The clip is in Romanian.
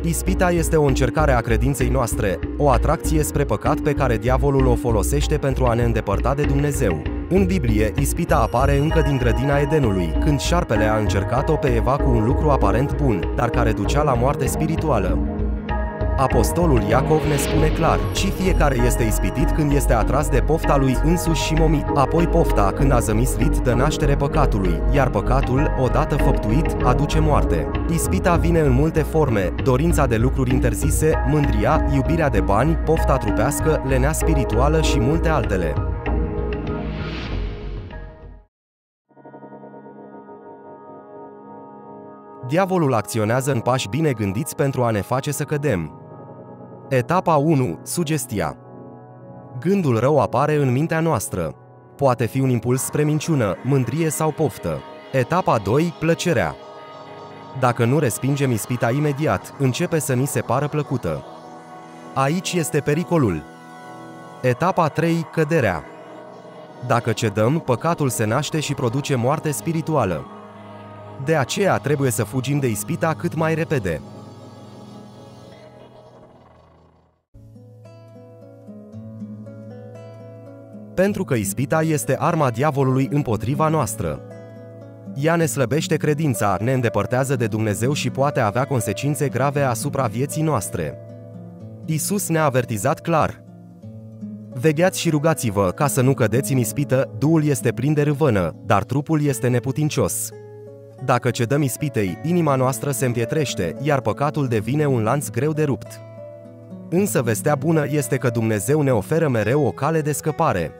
Ispita este o încercare a credinței noastre, o atracție spre păcat pe care diavolul o folosește pentru a ne îndepărta de Dumnezeu. În Biblie, ispita apare încă din grădina Edenului, când șarpele a încercat-o pe Eva cu un lucru aparent bun, dar care ducea la moarte spirituală. Apostolul Iacov ne spune clar: și fiecare este ispitit când este atras de pofta lui însuși și momit. Apoi pofta, când a zămislit, dă naștere păcatului, iar păcatul, odată făptuit, aduce moarte. Ispita vine în multe forme: dorința de lucruri interzise, mândria, iubirea de bani, pofta trupească, lenea spirituală și multe altele. Diavolul acționează în pași bine gândiți pentru a ne face să cădem. Etapa 1. Sugestia. Gândul rău apare în mintea noastră. Poate fi un impuls spre minciună, mândrie sau poftă. Etapa 2. Plăcerea. Dacă nu respingem ispita imediat, începe să ni se pară plăcută. Aici este pericolul. Etapa 3. Căderea. Dacă cedăm, păcatul se naște și produce moarte spirituală. De aceea trebuie să fugim de ispita cât mai repede. Pentru că ispita este arma diavolului împotriva noastră. Ea ne slăbește credința, ne îndepărtează de Dumnezeu și poate avea consecințe grave asupra vieții noastre. Iisus ne-a avertizat clar: vegheați și rugați-vă ca să nu cădeți în ispită, duhul este plin de râvănă, dar trupul este neputincios. Dacă cedăm ispitei, inima noastră se împietrește, iar păcatul devine un lanț greu de rupt. Însă vestea bună este că Dumnezeu ne oferă mereu o cale de scăpare.